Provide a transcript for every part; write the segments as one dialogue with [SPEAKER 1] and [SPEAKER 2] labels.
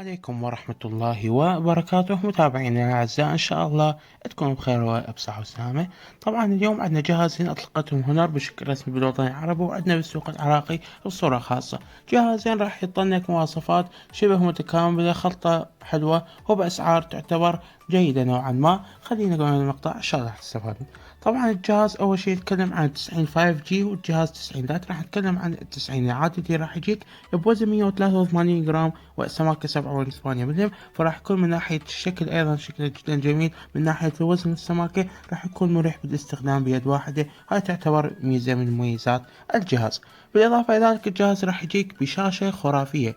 [SPEAKER 1] عليكم ورحمة الله وبركاته متابعينا الأعزاء، إن شاء الله تكونوا بخير وبصحة وسلامة. طبعا اليوم عندنا جهازين أطلقتهم هونر بشكل رسمي بالوطن العربي، وعندنا بالسوق العراقي بصورة خاصة. جهازين راح يتطلق مواصفات شبه متكاملة، خلطة حلوة وبأسعار تعتبر جيدة نوعا ما. خلينا نقول المقطع إن شاء الله راح تستفادون. طبعا الجهاز أول شي يتكلم عن 90 5G، والجهاز 90 ذات راح نتكلم عن 90 العادي، راح يجيك بوزن 183 جرام وسماكة 7.8 ملم. فراح يكون من ناحية الشكل أيضا شكله جدا جميل، من ناحية الوزن والسماكة راح يكون مريح بالاستخدام بيد واحدة. هاي تعتبر ميزة من مميزات الجهاز. بالإضافة إلى ذلك الجهاز راح يجيك بشاشة خرافية،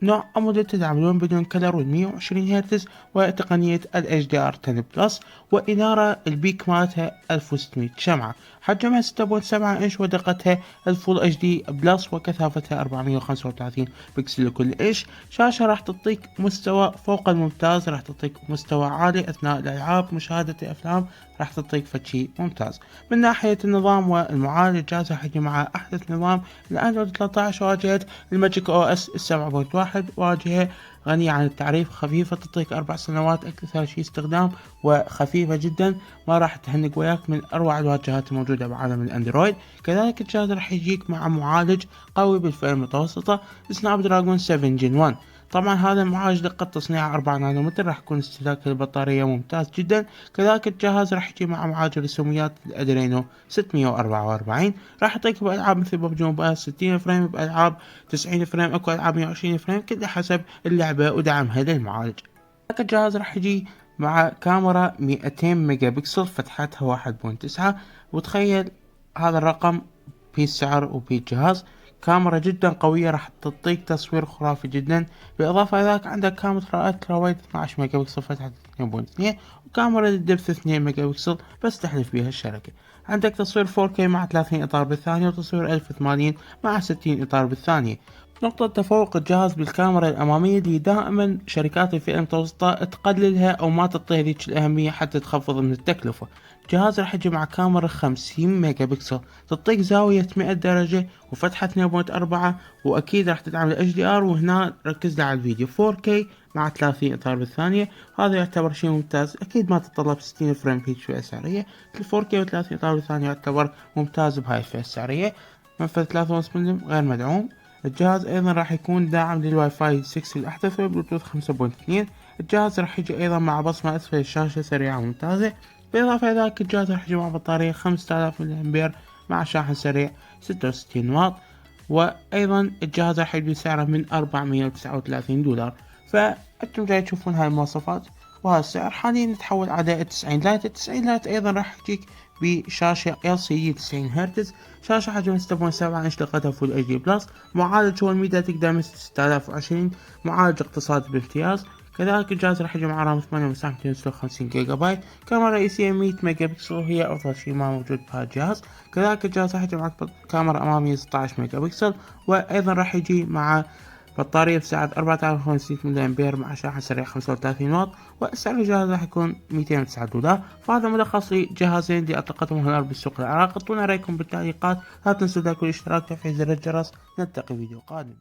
[SPEAKER 1] نوع أموليد تدعم لون بدون كلر وال120 هرتز وتقنية ال HDR 10 بلس، وإنارة البيك مالتها 1600 شمعة. حجمها 6.7 إنش، ودقتها الفول اتش دي بلس، وكثافتها 435 بكسل لكل إنش. شاشة راح تعطيك مستوى فوق الممتاز، راح تعطيك مستوى عالي أثناء الألعاب، مشاهدة أفلام راح تعطيك فشي ممتاز. من ناحية النظام والمعالج الجهاز راح يجي مع أحدث نظام الأندرويد 13، واجهة الماجيك او اس 7.1، واجهة غنية عن التعريف، خفيفة تعطيك 4 سنوات أكثر شي استخدام، وخفيفة جدا ما راح تهنق وياك، من أروع الواجهات الموجودة بعالم الأندرويد. كذلك الجهاز راح يجيك مع معالج قوي بالفئة المتوسطة سناب دراجون 7 جن 1. طبعا هذا المعالج دقة تصنيعه 4 نانومتر، راح يكون استهلاك البطارية ممتاز جدا. كذلك الجهاز راح يجي مع معالج رسوميات الأدرينو 644، راح يعطيك بألعاب مثل ببجي موبايل 60 فريم، بألعاب 90 فريم، اكو ألعاب 120 فريم، كلها حسب اللعبة ودعمها للمعالج. كذلك الجهاز راح يجي مع كاميرا 200 ميجا بكسل فتحتها 1.9، وتخيل هذا الرقم بالسعر وبالجهاز. كاميرا جدا قوية راح تعطيك تصوير خرافي جدا. بالإضافة إلى ذلك عندك كاميرا ألترا وايد 12 ميجا بكسل فتحة 2.2، وكاميرا الدبث 2 ميجا بكسل بس تحلف بها الشركة. عندك تصوير 4K مع 30 إطار بالثانية، وتصوير 1080 مع 60 إطار بالثانية. نقطة تفوق الجهاز بالكاميرا الأمامية اللي دائما شركات الفئة المتوسطة تقللها أو ما تعطيها ذيك الأهمية حتى تخفض من التكلفة. الجهاز راح يجي مع كاميرا 50 ميجا بكسل تعطيك زاوية 100 درجة وفتحة 2.4، وأكيد راح تدعم ال HDR، وهنا ركز على الفيديو 4K مع 30 إطار بالثانية. هذا يعتبر شيء ممتاز، أكيد ما تتطلب 60 فريم في الفئة السعرية. ال 4K و30 إطار بالثانية يعتبر ممتاز بهاي الفئة السعرية. منفذ 3.5 ملم غير مدعوم. الجهاز ايضا راح يكون داعم للواي فاي 6 الاحدث وبلوتوث 5.2. الجهاز راح يجي ايضا مع بصمة اسفل الشاشة سريعة وممتازة. بالاضافة الى ذلك الجهاز راح يجي مع بطارية 5000 ملي امبير مع شاحن سريع 66 واط. وايضا الجهاز راح يجي سعره من 439 دولار. فانتم جاي تشوفون هاي المواصفات وهذا السعر. حاليا نتحول على 90 لايت. 90 لايت ايضا راح يجيك بشاشة LCD 90 هرتز، شاشة حجمها 6.7 انش، دقتها فول اتش دي بلس. معالج هو الميديا تك دايمنسيتي 6020، معالج اقتصادي بامتياز. كذلك الجهاز راح يجي مع رام 8 ومساحة 256 جيجا بايت. كاميرا رئيسية 100 ميجا بكسل، وهي افضل شيء ما موجود بهذا الجهاز. كذلك الجهاز راح يجي مع كاميرا امامية 16 ميجا بكسل، وايضا راح يجي مع بطارية بسعة 4500 ملي أمبير مع شاحن سريع 35 واط. وسعر الجهاز راح يكون 209 دولار. فهذا ملخص لجهازين اللي أطلقتهم هنا بالسوق العراقي. اعطونا رأيكم بالتعليقات، لا تنسوا لايك والاشتراك وتفعيل زر الجرس. نلتقي فيديو قادم.